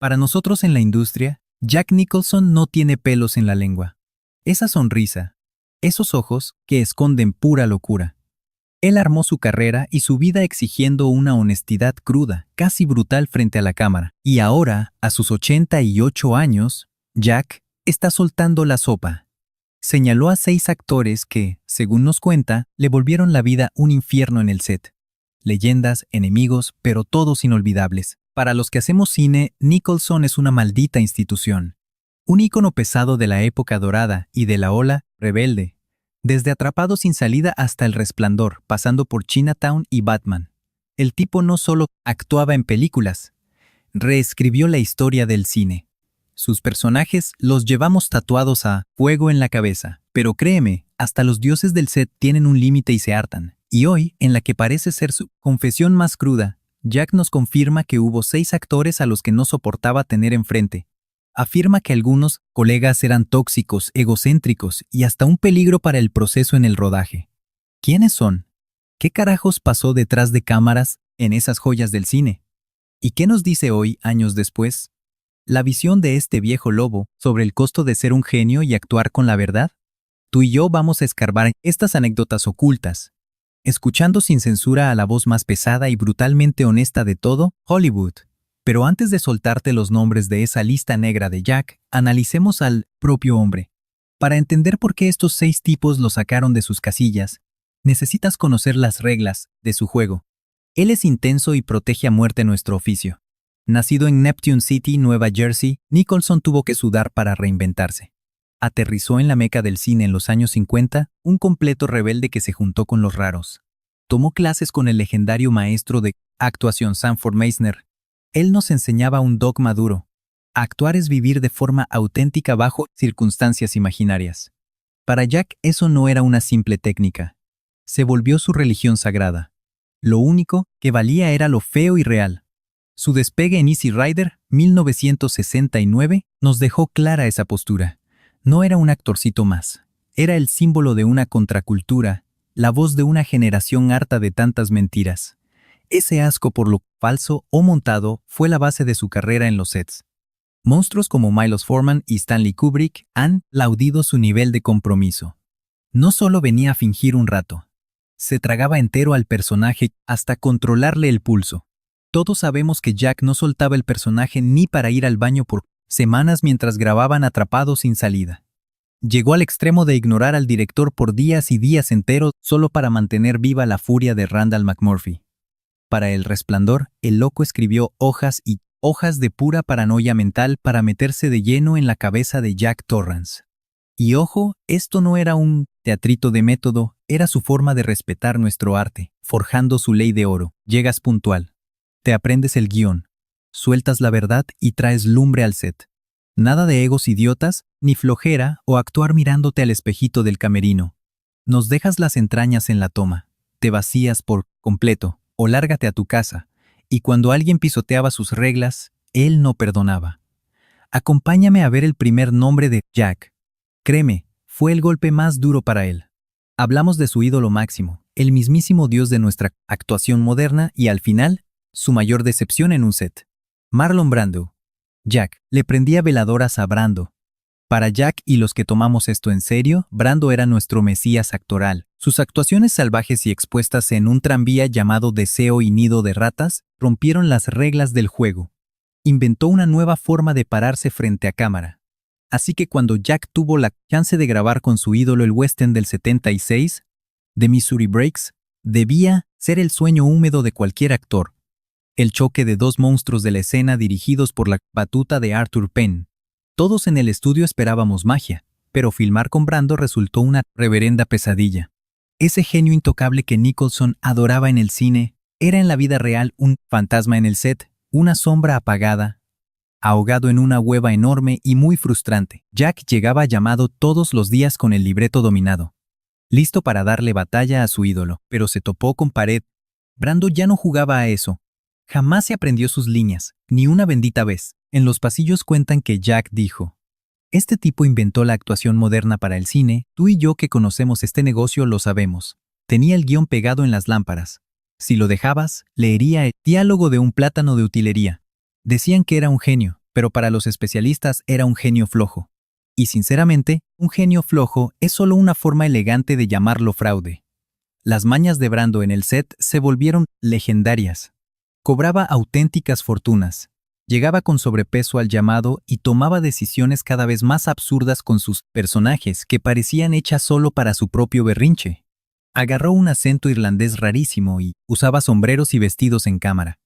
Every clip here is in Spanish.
Para nosotros en la industria, Jack Nicholson no tiene pelos en la lengua. Esa sonrisa, esos ojos que esconden pura locura. Él armó su carrera y su vida exigiendo una honestidad cruda, casi brutal frente a la cámara. Y ahora, a sus 88 años, Jack está soltando la sopa. Señaló a 6 actores que, según nos cuenta, le volvieron la vida un infierno en el set. Leyendas, enemigos, pero todos inolvidables. Para los que hacemos cine, Nicholson es una maldita institución. Un ícono pesado de la época dorada y de la ola rebelde. Desde Atrapado sin salida hasta El Resplandor, pasando por Chinatown y Batman. El tipo no solo actuaba en películas, reescribió la historia del cine. Sus personajes los llevamos tatuados a fuego en la cabeza, pero créeme, hasta los dioses del set tienen un límite y se hartan. Y hoy, en la que parece ser su confesión más cruda, Jack nos confirma que hubo 6 actores a los que no soportaba tener enfrente. Afirma que algunos colegas eran tóxicos, egocéntricos y hasta un peligro para el proceso en el rodaje. ¿Quiénes son? ¿Qué carajos pasó detrás de cámaras en esas joyas del cine? ¿Y qué nos dice hoy, años después? ¿La visión de este viejo lobo sobre el costo de ser un genio y actuar con la verdad? Tú y yo vamos a escarbar estas anécdotas ocultas, escuchando sin censura a la voz más pesada y brutalmente honesta de todo Hollywood. Pero antes de soltarte los nombres de esa lista negra de Jack, analicemos al propio hombre. Para entender por qué estos 6 tipos lo sacaron de sus casillas, necesitas conocer las reglas de su juego. Él es intenso y protege a muerte nuestro oficio. Nacido en Neptune City, Nueva Jersey, Nicholson tuvo que sudar para reinventarse. Aterrizó en la meca del cine en los años 50, un completo rebelde que se juntó con los raros. Tomó clases con el legendario maestro de actuación Sanford Meisner. Él nos enseñaba un dogma duro. Actuar es vivir de forma auténtica bajo circunstancias imaginarias. Para Jack eso no era una simple técnica. Se volvió su religión sagrada. Lo único que valía era lo feo y real. Su despegue en Easy Rider, 1969, nos dejó clara esa postura. No era un actorcito más. Era el símbolo de una contracultura, la voz de una generación harta de tantas mentiras. Ese asco por lo falso o montado fue la base de su carrera en los sets. Monstruos como Milos Forman y Stanley Kubrick han laudido su nivel de compromiso. No solo venía a fingir un rato, se tragaba entero al personaje hasta controlarle el pulso. Todos sabemos que Jack no soltaba el personaje ni para ir al baño por semanas mientras grababan Atrapado sin salida. Llegó al extremo de ignorar al director por días y días enteros solo para mantener viva la furia de Randall McMurphy. Para El Resplandor, el loco escribió hojas y hojas de pura paranoia mental para meterse de lleno en la cabeza de Jack Torrance. Y ojo, esto no era un teatrito de método, era su forma de respetar nuestro arte, forjando su ley de oro. Llegas puntual. Te aprendes el guión, sueltas la verdad y traes lumbre al set. Nada de egos idiotas, ni flojera o actuar mirándote al espejito del camerino. Nos dejas las entrañas en la toma, te vacías por completo o lárgate a tu casa, y cuando alguien pisoteaba sus reglas, él no perdonaba. Acompáñame a ver el primer nombre de Jack. Créeme, fue el golpe más duro para él. Hablamos de su ídolo máximo, el mismísimo dios de nuestra actuación moderna y al final, su mayor decepción en un set. Marlon Brando. Jack le prendía veladoras a Brando. Para Jack y los que tomamos esto en serio, Brando era nuestro mesías actoral. Sus actuaciones salvajes y expuestas en un tranvía llamado Deseo y Nido de Ratas rompieron las reglas del juego. Inventó una nueva forma de pararse frente a cámara. Así que cuando Jack tuvo la chance de grabar con su ídolo el western del 76, The Missouri Breaks, debía ser el sueño húmedo de cualquier actor. El choque de 2 monstruos de la escena dirigidos por la batuta de Arthur Penn. Todos en el estudio esperábamos magia, pero filmar con Brando resultó una reverenda pesadilla. Ese genio intocable que Nicholson adoraba en el cine, era en la vida real un fantasma en el set, una sombra apagada, ahogado en una hueva enorme y muy frustrante. Jack llegaba llamado todos los días con el libreto dominado, listo para darle batalla a su ídolo, pero se topó con pared. Brando ya no jugaba a eso. Jamás se aprendió sus líneas, ni una bendita vez. En los pasillos cuentan que Jack dijo: "Este tipo inventó la actuación moderna para el cine, tú y yo que conocemos este negocio lo sabemos". Tenía el guión pegado en las lámparas. Si lo dejabas, leería el diálogo de un plátano de utilería. Decían que era un genio, pero para los especialistas era un genio flojo. Y sinceramente, un genio flojo es solo una forma elegante de llamarlo fraude. Las mañas de Brando en el set se volvieron legendarias. Cobraba auténticas fortunas. Llegaba con sobrepeso al llamado y tomaba decisiones cada vez más absurdas con sus personajes que parecían hechas solo para su propio berrinche. Agarró un acento irlandés rarísimo y usaba sombreros y vestidos en cámara.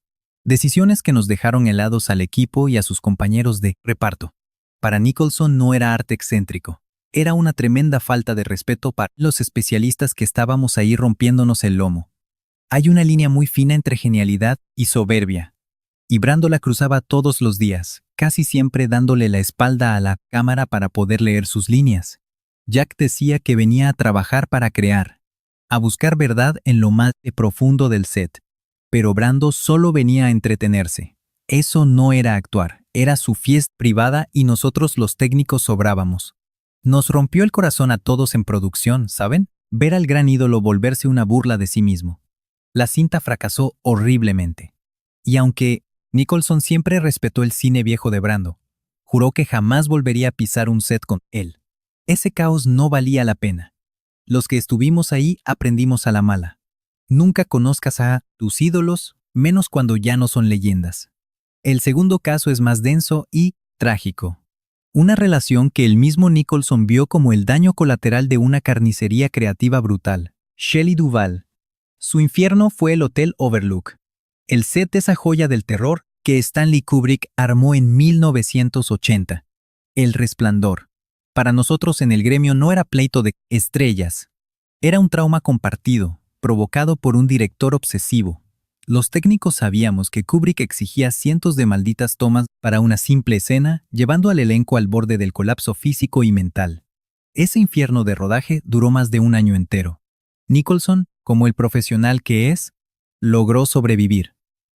Decisiones que nos dejaron helados al equipo y a sus compañeros de reparto. Para Nicholson no era arte excéntrico. Era una tremenda falta de respeto para los especialistas que estábamos ahí rompiéndonos el lomo. Hay una línea muy fina entre genialidad y soberbia. Y Brando la cruzaba todos los días, casi siempre dándole la espalda a la cámara para poder leer sus líneas. Jack decía que venía a trabajar para crear, a buscar verdad en lo más profundo del set. Pero Brando solo venía a entretenerse. Eso no era actuar, era su fiesta privada y nosotros los técnicos sobrábamos. Nos rompió el corazón a todos en producción, ¿saben? Ver al gran ídolo volverse una burla de sí mismo. La cinta fracasó horriblemente. Y aunque Nicholson siempre respetó el cine viejo de Brando, juró que jamás volvería a pisar un set con él. Ese caos no valía la pena. Los que estuvimos ahí aprendimos a la mala. Nunca conozcas a tus ídolos, menos cuando ya no son leyendas. El segundo caso es más denso y trágico. Una relación que el mismo Nicholson vio como el daño colateral de una carnicería creativa brutal. Shelley Duvall. Su infierno fue el Hotel Overlook, el set de esa joya del terror que Stanley Kubrick armó en 1980. El Resplandor. Para nosotros en el gremio no era pleito de estrellas. Era un trauma compartido, provocado por un director obsesivo. Los técnicos sabíamos que Kubrick exigía cientos de malditas tomas para una simple escena, llevando al elenco al borde del colapso físico y mental. Ese infierno de rodaje duró más de un año entero. Nicholson, como el profesional que es, logró sobrevivir.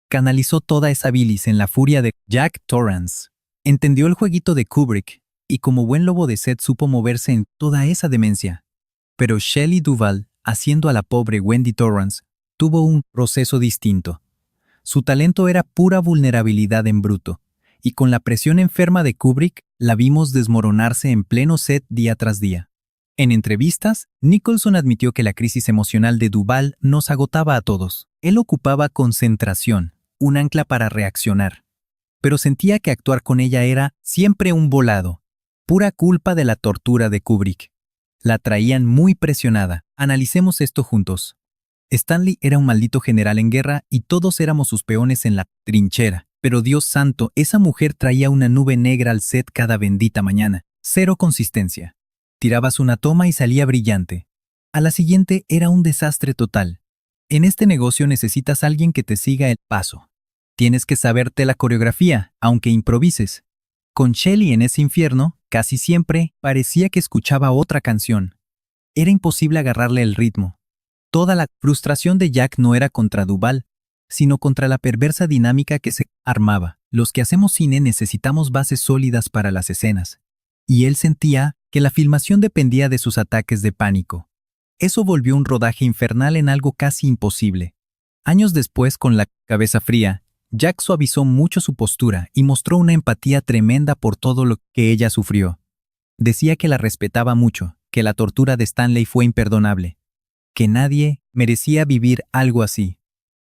Canalizó toda esa bilis en la furia de Jack Torrance. Entendió el jueguito de Kubrick y como buen lobo de set supo moverse en toda esa demencia. Pero Shelley Duvall, haciendo a la pobre Wendy Torrance, tuvo un proceso distinto. Su talento era pura vulnerabilidad en bruto, y con la presión enferma de Kubrick, la vimos desmoronarse en pleno set día tras día. En entrevistas, Nicholson admitió que la crisis emocional de Duvall nos agotaba a todos. Él ocupaba concentración, un ancla para reaccionar. Pero sentía que actuar con ella era siempre un volado, pura culpa de la tortura de Kubrick. La traían muy presionada. Analicemos esto juntos. Stanley era un maldito general en guerra y todos éramos sus peones en la trinchera. Pero Dios santo, esa mujer traía una nube negra al set cada bendita mañana. Cero consistencia. Tirabas una toma y salía brillante. A la siguiente era un desastre total. En este negocio necesitas a alguien que te siga el paso. Tienes que saberte la coreografía, aunque improvises. Con Shelley en ese infierno, casi siempre parecía que escuchaba otra canción. Era imposible agarrarle el ritmo. Toda la frustración de Jack no era contra Duvall, sino contra la perversa dinámica que se armaba. Los que hacemos cine necesitamos bases sólidas para las escenas. Y él sentía que la filmación dependía de sus ataques de pánico. Eso volvió un rodaje infernal en algo casi imposible. Años después, con la cabeza fría, Jack suavizó mucho su postura y mostró una empatía tremenda por todo lo que ella sufrió. Decía que la respetaba mucho, que la tortura de Stanley fue imperdonable, que nadie merecía vivir algo así.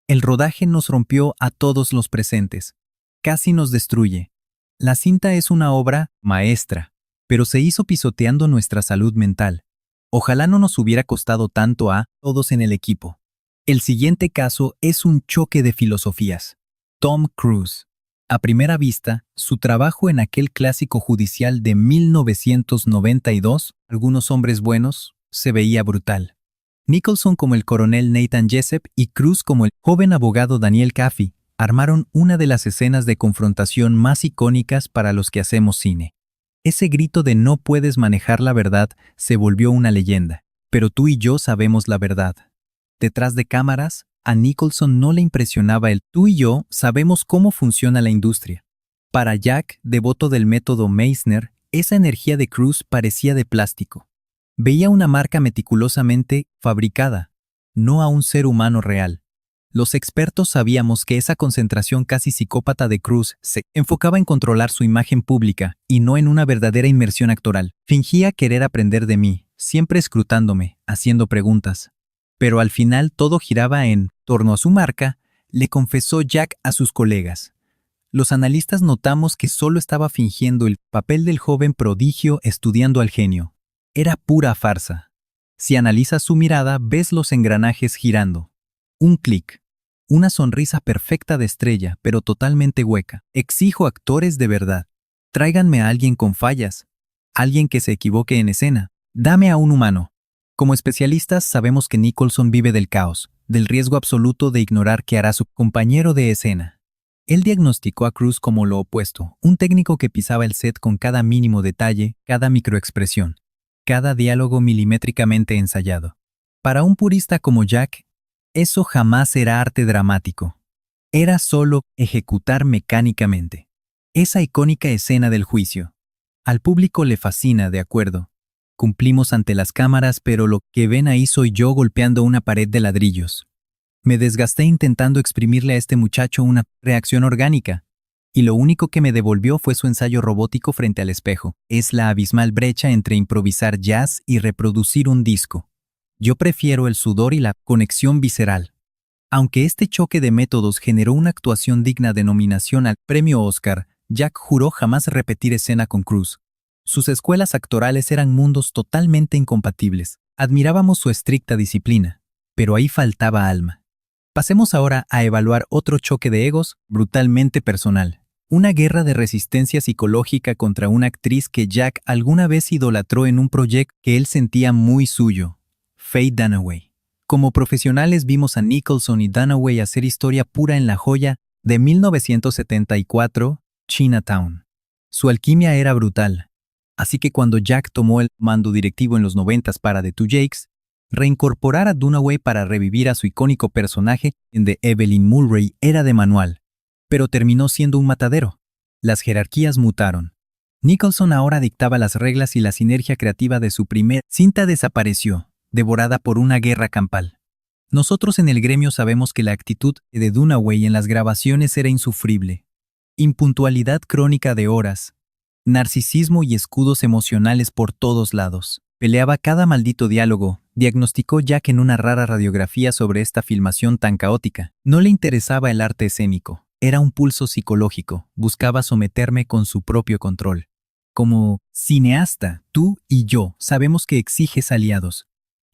El rodaje nos rompió a todos los presentes. Casi nos destruye. La cinta es una obra maestra, pero se hizo pisoteando nuestra salud mental. Ojalá no nos hubiera costado tanto a todos en el equipo. El siguiente caso es un choque de filosofías. Tom Cruise. A primera vista, su trabajo en aquel clásico judicial de 1992, Algunos hombres buenos, se veía brutal. Nicholson como el coronel Nathan Jessup y Cruise como el joven abogado Daniel Kaffee armaron una de las escenas de confrontación más icónicas para los que hacemos cine. Ese grito de no puedes manejar la verdad se volvió una leyenda, pero tú y yo sabemos la verdad. Detrás de cámaras, a Nicholson no le impresionaba el tú y yo sabemos cómo funciona la industria. Para Jack, devoto del método Meissner, esa energía de Cruise parecía de plástico. Veía una marca meticulosamente fabricada, no a un ser humano real. Los expertos sabíamos que esa concentración casi psicópata de Cruz se enfocaba en controlar su imagen pública y no en una verdadera inmersión actoral. Fingía querer aprender de mí, siempre escrutándome, haciendo preguntas. Pero al final todo giraba en torno a su marca, le confesó Jack a sus colegas. Los analistas notamos que solo estaba fingiendo el papel del joven prodigio estudiando al genio. Era pura farsa. Si analizas su mirada, ves los engranajes girando. Un clic. Una sonrisa perfecta de estrella, pero totalmente hueca. Exijo actores de verdad. Tráiganme a alguien con fallas. Alguien que se equivoque en escena. Dame a un humano. Como especialistas sabemos que Nicholson vive del caos, del riesgo absoluto de ignorar qué hará su compañero de escena. Él diagnosticó a Cruz como lo opuesto, un técnico que pisaba el set con cada mínimo detalle, cada microexpresión, cada diálogo milimétricamente ensayado. Para un purista como Jack, eso jamás era arte dramático. Era solo ejecutar mecánicamente. Esa icónica escena del juicio. Al público le fascina, de acuerdo. Cumplimos ante las cámaras, pero lo que ven ahí soy yo golpeando una pared de ladrillos. Me desgasté intentando exprimirle a este muchacho una reacción orgánica, y lo único que me devolvió fue su ensayo robótico frente al espejo. Es la abismal brecha entre improvisar jazz y reproducir un disco. Yo prefiero el sudor y la conexión visceral. Aunque este choque de métodos generó una actuación digna de nominación al premio Oscar, Jack juró jamás repetir escena con Cruz. Sus escuelas actorales eran mundos totalmente incompatibles. Admirábamos su estricta disciplina, pero ahí faltaba alma. Pasemos ahora a evaluar otro choque de egos brutalmente personal. Una guerra de resistencia psicológica contra una actriz que Jack alguna vez idolatró en un proyecto que él sentía muy suyo. Faye Dunaway. Como profesionales vimos a Nicholson y Dunaway hacer historia pura en la joya de 1974, Chinatown. Su alquimia era brutal. Así que cuando Jack tomó el mando directivo en los 90s para The Two Jakes, reincorporar a Dunaway para revivir a su icónico personaje en The Evelyn Mulray era de manual, pero terminó siendo un matadero. Las jerarquías mutaron. Nicholson ahora dictaba las reglas y la sinergia creativa de su primer cinta desapareció, devorada por una guerra campal. Nosotros en el gremio sabemos que la actitud de Dunaway en las grabaciones era insufrible. Impuntualidad crónica de horas, narcisismo y escudos emocionales por todos lados. Peleaba cada maldito diálogo, diagnosticó Jack en una rara radiografía sobre esta filmación tan caótica. No le interesaba el arte escénico, era un pulso psicológico, buscaba someterme con su propio control. Como cineasta, tú y yo sabemos que exiges aliados.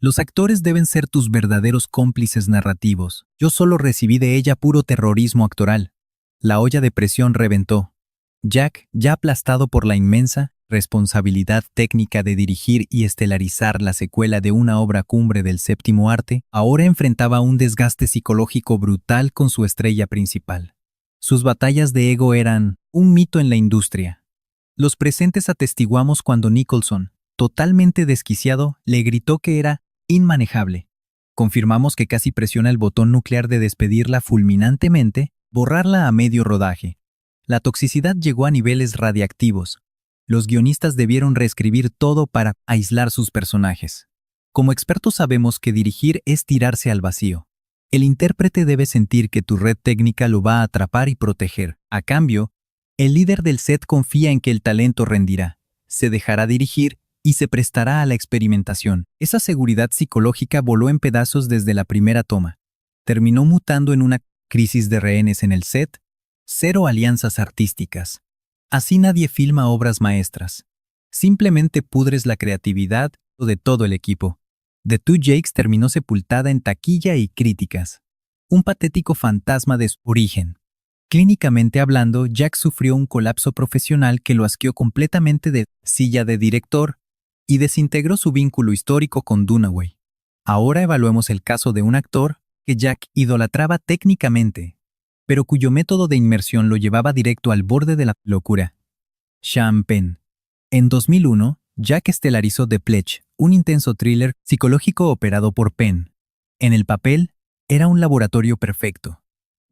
Los actores deben ser tus verdaderos cómplices narrativos. Yo solo recibí de ella puro terrorismo actoral. La olla de presión reventó. Jack, ya aplastado por la inmensa responsabilidad técnica de dirigir y estelarizar la secuela de una obra cumbre del séptimo arte, ahora enfrentaba un desgaste psicológico brutal con su estrella principal. Sus batallas de ego eran un mito en la industria. Los presentes atestiguamos cuando Nicholson, totalmente desquiciado, le gritó que era inmanejable. Confirmamos que casi presiona el botón nuclear de despedirla fulminantemente, borrarla a medio rodaje. La toxicidad llegó a niveles radiactivos. Los guionistas debieron reescribir todo para aislar sus personajes. Como expertos sabemos que dirigir es tirarse al vacío. El intérprete debe sentir que tu red técnica lo va a atrapar y proteger. A cambio, el líder del set confía en que el talento rendirá, se dejará dirigir y se prestará a la experimentación. Esa seguridad psicológica voló en pedazos desde la primera toma. Terminó mutando en una crisis de rehenes en el set, cero alianzas artísticas. Así nadie filma obras maestras. Simplemente pudres la creatividad de todo el equipo. The Two Jakes terminó sepultada en taquilla y críticas. Un patético fantasma de su origen. Clínicamente hablando, Jack sufrió un colapso profesional que lo asqueó completamente de silla de director y desintegró su vínculo histórico con Dunaway. Ahora evaluemos el caso de un actor que Jack idolatraba técnicamente, pero cuyo método de inmersión lo llevaba directo al borde de la locura. Sean Penn. En 2001, Jack estelarizó The Pledge, un intenso thriller psicológico operado por Penn. En el papel, era un laboratorio perfecto.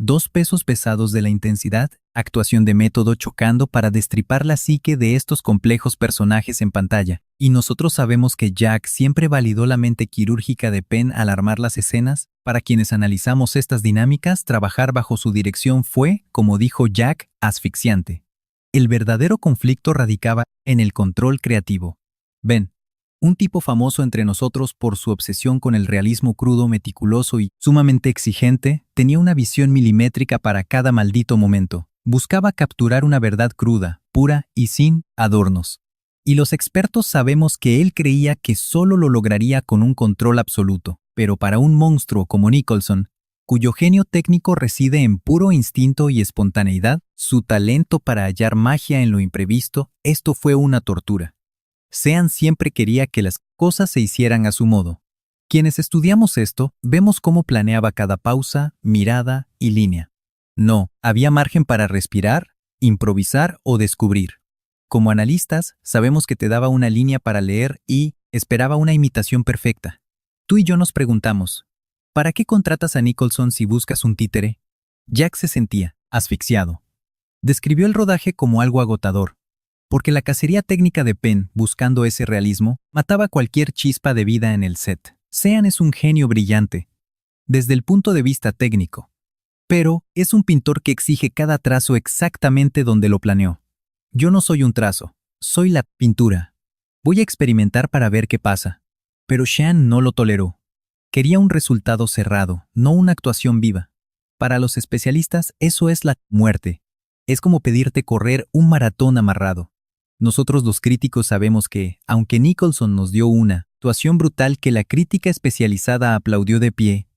2 pesos pesados de la intensidad, actuación de método chocando para destripar la psique de estos complejos personajes en pantalla. Y nosotros sabemos que Jack siempre validó la mente quirúrgica de Penn al armar las escenas. Para quienes analizamos estas dinámicas, trabajar bajo su dirección fue, como dijo Jack, asfixiante. El verdadero conflicto radicaba en el control creativo. Ben, un tipo famoso entre nosotros por su obsesión con el realismo crudo, meticuloso y sumamente exigente, tenía una visión milimétrica para cada maldito momento. Buscaba capturar una verdad cruda, pura y sin adornos. Y los expertos sabemos que él creía que solo lo lograría con un control absoluto. Pero para un monstruo como Nicholson, cuyo genio técnico reside en puro instinto y espontaneidad, su talento para hallar magia en lo imprevisto, esto fue una tortura. Sean siempre quería que las cosas se hicieran a su modo. Quienes estudiamos esto, vemos cómo planeaba cada pausa, mirada y línea. No, había margen para respirar, improvisar o descubrir. Como analistas, sabemos que te daba una línea para leer y esperaba una imitación perfecta. Tú y yo nos preguntamos, ¿para qué contratas a Nicholson si buscas un títere? Jack se sentía asfixiado. Describió el rodaje como algo agotador, porque la cacería técnica de Penn, buscando ese realismo, mataba cualquier chispa de vida en el set. Sean es un genio brillante, desde el punto de vista técnico, pero es un pintor que exige cada trazo exactamente donde lo planeó. Yo no soy un trazo, soy la pintura. Voy a experimentar para ver qué pasa. Pero Sean no lo toleró. Quería un resultado cerrado, no una actuación viva. Para los especialistas, eso es la muerte. Es como pedirte correr un maratón amarrado. Nosotros los críticos sabemos que, aunque Nicholson nos dio una actuación brutal que la crítica especializada aplaudió de pie,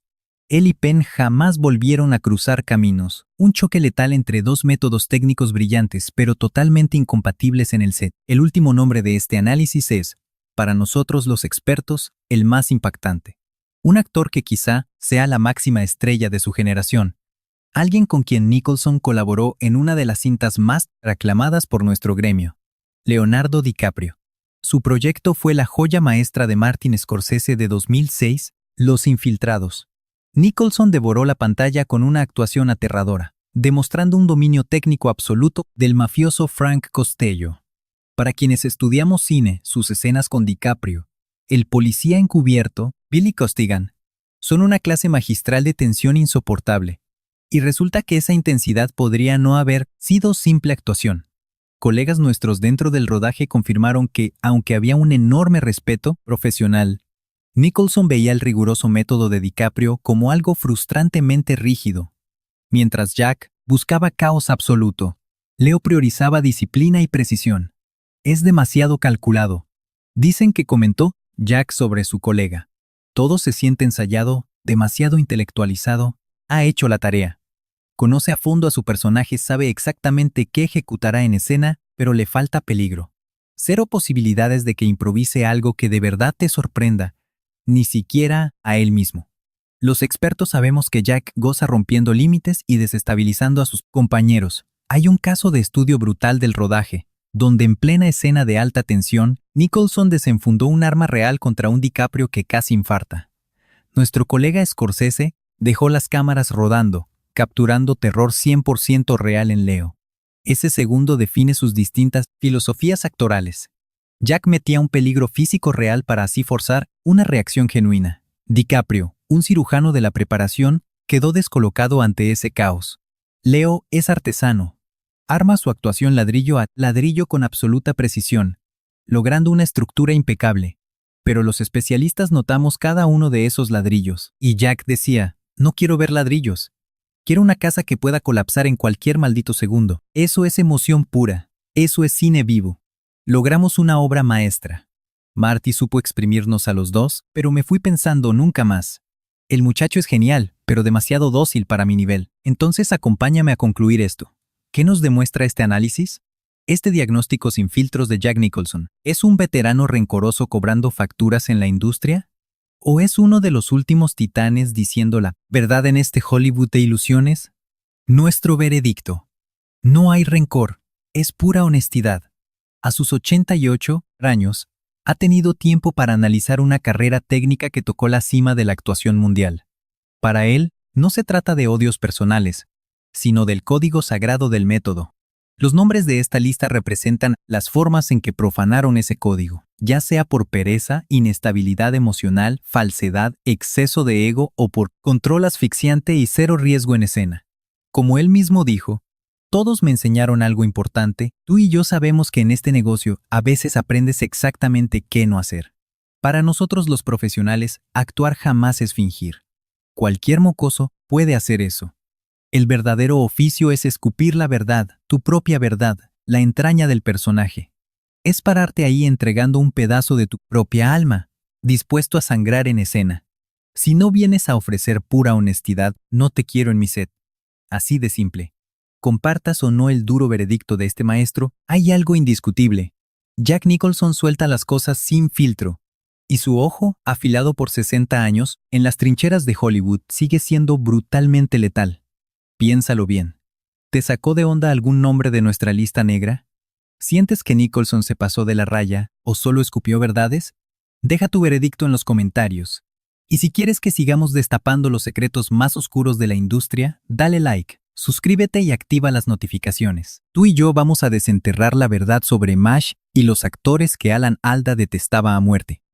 él y Penn jamás volvieron a cruzar caminos, un choque letal entre dos métodos técnicos brillantes pero totalmente incompatibles en el set. El último nombre de este análisis es, para nosotros los expertos, el más impactante. Un actor que quizá sea la máxima estrella de su generación. Alguien con quien Nicholson colaboró en una de las cintas más aclamadas por nuestro gremio. Leonardo DiCaprio. Su proyecto fue la joya maestra de Martin Scorsese de 2006, Los Infiltrados. Nicholson devoró la pantalla con una actuación aterradora, demostrando un dominio técnico absoluto del mafioso Frank Costello. Para quienes estudiamos cine, sus escenas con DiCaprio, el policía encubierto, Billy Costigan, son una clase magistral de tensión insoportable. Y resulta que esa intensidad podría no haber sido simple actuación. Colegas nuestros dentro del rodaje confirmaron que, aunque había un enorme respeto profesional, Nicholson veía el riguroso método de DiCaprio como algo frustrantemente rígido. Mientras Jack buscaba caos absoluto, Leo priorizaba disciplina y precisión. Es demasiado calculado. Dicen que comentó Jack sobre su colega. Todo se siente ensayado, demasiado intelectualizado, ha hecho la tarea. Conoce a fondo a su personaje, sabe exactamente qué ejecutará en escena, pero le falta peligro. Cero posibilidades de que improvise algo que de verdad te sorprenda, ni siquiera a él mismo. Los expertos sabemos que Jack goza rompiendo límites y desestabilizando a sus compañeros. Hay un caso de estudio brutal del rodaje, donde en plena escena de alta tensión, Nicholson desenfundó un arma real contra un DiCaprio que casi infarta. Nuestro colega Scorsese dejó las cámaras rodando, capturando terror 100% real en Leo. Ese segundo define sus distintas filosofías actorales. Jack metía un peligro físico real para así forzar una reacción genuina. DiCaprio, un cirujano de la preparación, quedó descolocado ante ese caos. Leo es artesano. Arma su actuación ladrillo a ladrillo con absoluta precisión, logrando una estructura impecable. Pero los especialistas notamos cada uno de esos ladrillos. Y Jack decía, no quiero ver ladrillos. Quiero una casa que pueda colapsar en cualquier maldito segundo. Eso es emoción pura. Eso es cine vivo. Logramos una obra maestra. Marty supo exprimirnos a los dos, pero me fui pensando nunca más. El muchacho es genial, pero demasiado dócil para mi nivel. Entonces acompáñame a concluir esto. ¿Qué nos demuestra este análisis? Este diagnóstico sin filtros de Jack Nicholson, ¿es un veterano rencoroso cobrando facturas en la industria? ¿O es uno de los últimos titanes diciendo la verdad en este Hollywood de ilusiones? Nuestro veredicto. No hay rencor, es pura honestidad. A sus 88 años, ha tenido tiempo para analizar una carrera técnica que tocó la cima de la actuación mundial. Para él, no se trata de odios personales, sino del código sagrado del método. Los nombres de esta lista representan las formas en que profanaron ese código, ya sea por pereza, inestabilidad emocional, falsedad, exceso de ego o por control asfixiante y cero riesgo en escena. Como él mismo dijo, todos me enseñaron algo importante, tú y yo sabemos que en este negocio a veces aprendes exactamente qué no hacer. Para nosotros los profesionales, actuar jamás es fingir. Cualquier mocoso puede hacer eso. El verdadero oficio es escupir la verdad, tu propia verdad, la entraña del personaje. Es pararte ahí entregando un pedazo de tu propia alma, dispuesto a sangrar en escena. Si no vienes a ofrecer pura honestidad, no te quiero en mi set. Así de simple. Compartas o no el duro veredicto de este maestro, hay algo indiscutible. Jack Nicholson suelta las cosas sin filtro. Y su ojo, afilado por 60 años, en las trincheras de Hollywood sigue siendo brutalmente letal. Piénsalo bien. ¿Te sacó de onda algún nombre de nuestra lista negra? ¿Sientes que Nicholson se pasó de la raya o solo escupió verdades? Deja tu veredicto en los comentarios. Y si quieres que sigamos destapando los secretos más oscuros de la industria, dale like, suscríbete y activa las notificaciones. Tú y yo vamos a desenterrar la verdad sobre MASH y los actores que Alan Alda detestaba a muerte.